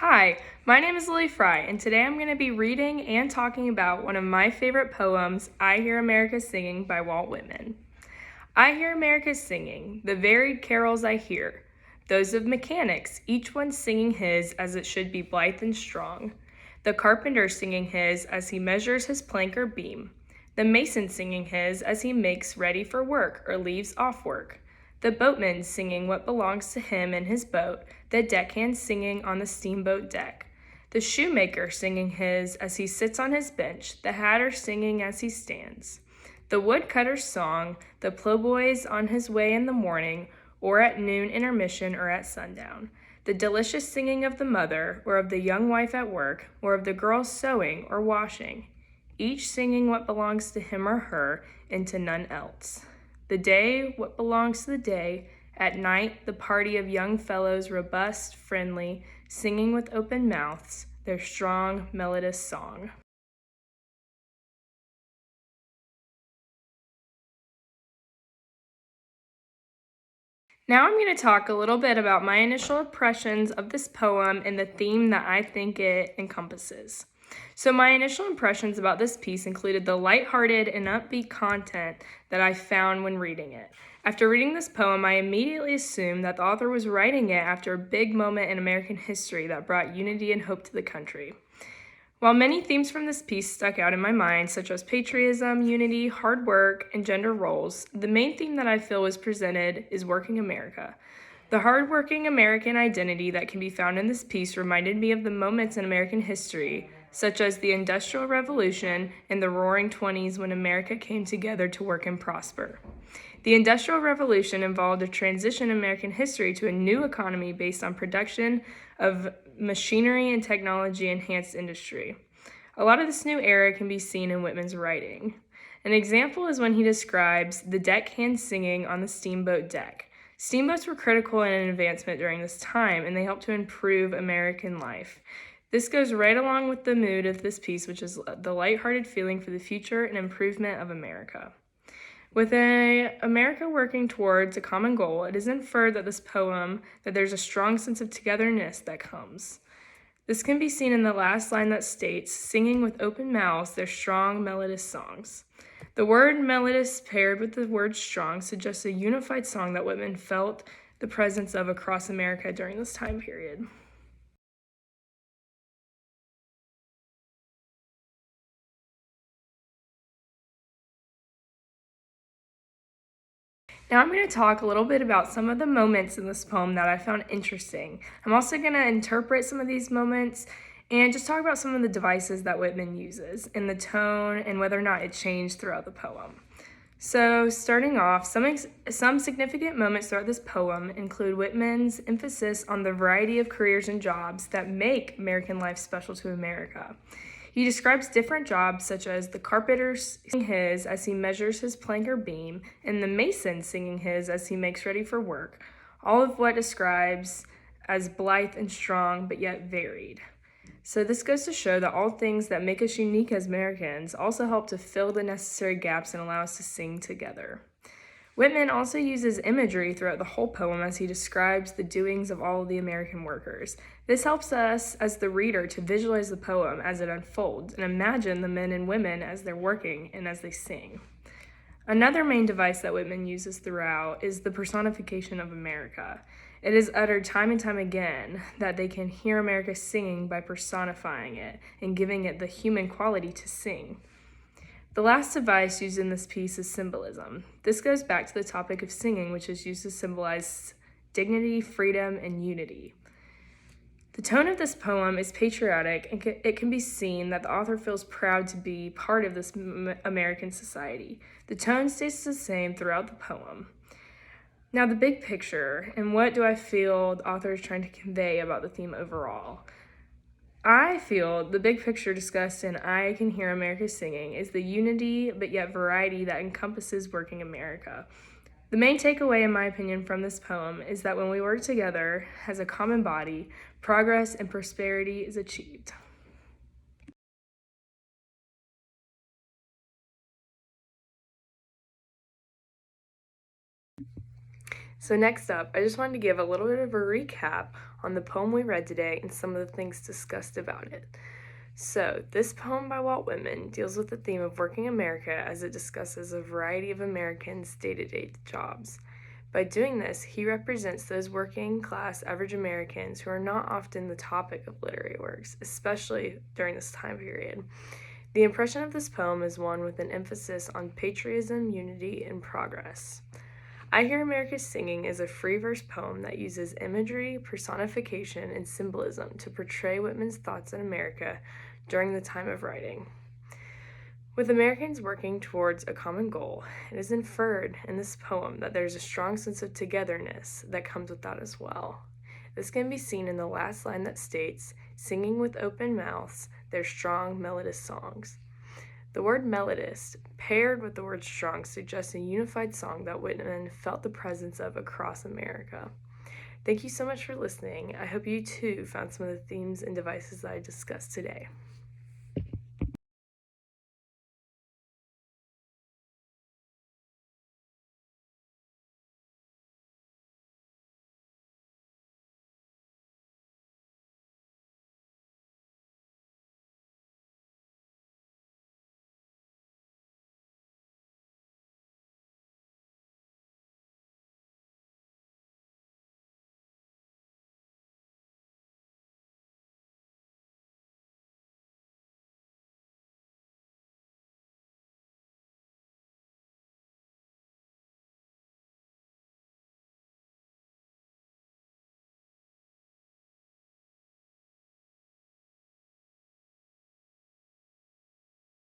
Hi, my name is Lilee and today I'm going to be reading and talking about one of my favorite poems, I Hear America Singing by Walt Whitman. I hear America singing, the varied carols I hear, those of mechanics, each one singing his as it should be blithe and strong. The carpenter singing his as he measures his plank or beam, the mason singing his as he makes ready for work or leaves off work. The boatman singing what belongs to him in his boat, the deckhand singing on the steamboat deck. The shoemaker singing his as he sits on his bench, the hatter singing as he stands. The woodcutter's song, the plowboy's on his way in the morning, or at noon intermission or at sundown. The delicious singing of the mother, or of the young wife at work, or of the girl sewing or washing, each singing what belongs to him or her and to none else. The day, what belongs to the day. At night, the party of young fellows, robust, friendly, singing with open mouths, their strong, melodious song. Now I'm going to talk a little bit about my initial impressions of this poem and the theme that I think it encompasses. So my initial impressions about this piece included the lighthearted and upbeat content that I found when reading it. After reading this poem, I immediately assumed that the author was writing it after a big moment in American history that brought unity and hope to the country. While many themes from this piece stuck out in my mind, such as patriotism, unity, hard work, and gender roles, the main theme that I feel was presented is working America. The hardworking American identity that can be found in this piece reminded me of the moments in American history, such as the Industrial Revolution and the Roaring Twenties when America came together to work and prosper. The Industrial Revolution involved a transition in American history to a new economy based on production of machinery and technology-enhanced industry. A lot of this new era can be seen in Whitman's writing. An example is when he describes the deckhand singing on the steamboat deck. Steamboats were critical in an advancement during this time, and they helped to improve American life. This goes right along with the mood of this piece, which is the lighthearted feeling for the future and improvement of America. With America working towards a common goal, it is inferred that this poem that there's a strong sense of togetherness that comes. This can be seen in the last line that states, singing with open mouths their strong, melodious songs. The word melodious paired with the word strong suggests a unified song that Whitman felt the presence of across America during this time period. Now I'm going to talk a little bit about some of the moments in this poem that I found interesting. I'm also going to interpret some of these moments and just talk about some of the devices that Whitman uses and the tone and whether or not it changed throughout the poem. So starting off, some significant moments throughout this poem include Whitman's emphasis on the variety of careers and jobs that make American life special to America. He describes different jobs such as the carpenter singing his as he measures his plank or beam, and the mason singing his as he makes ready for work, all of what describes as blithe and strong but yet varied. So this goes to show that all things that make us unique as Americans also help to fill the necessary gaps and allow us to sing together. Whitman also uses imagery throughout the whole poem as he describes the doings of all of the American workers. This helps us, as the reader, to visualize the poem as it unfolds and imagine the men and women as they're working and as they sing. Another main device that Whitman uses throughout is the personification of America. It is uttered time and time again that they can hear America singing by personifying it and giving it the human quality to sing. The last device used in this piece is symbolism. This goes back to the topic of singing, which is used to symbolize dignity, freedom, and unity. The tone of this poem is patriotic, and it can be seen that the author feels proud to be part of this American society. The tone stays the same throughout the poem. Now, the big picture, and what do I feel the author is trying to convey about the theme overall? I feel the big picture discussed in I Can Hear America Singing is the unity but yet variety that encompasses working America. The main takeaway, in my opinion, from this poem is that when we work together as a common body, progress and prosperity is achieved. So next up, I just wanted to give a little bit of a recap on the poem we read today and some of the things discussed about it. So, this poem by Walt Whitman deals with the theme of working America as it discusses a variety of Americans' day-to-day jobs. By doing this, he represents those working class average Americans who are not often the topic of literary works, especially during this time period. The impression of this poem is one with an emphasis on patriotism, unity, and progress. I Hear America Singing is a free verse poem that uses imagery, personification, and symbolism to portray Whitman's thoughts on America during the time of writing. With Americans working towards a common goal, it is inferred in this poem that there's a strong sense of togetherness that comes with that as well. This can be seen in the last line that states, "Singing with open mouths their strong, melodious songs." The word melodist, paired with the word strong, suggests a unified song that Whitman felt the presence of across America. Thank you so much for listening. I hope you too found some of the themes and devices that I discussed today.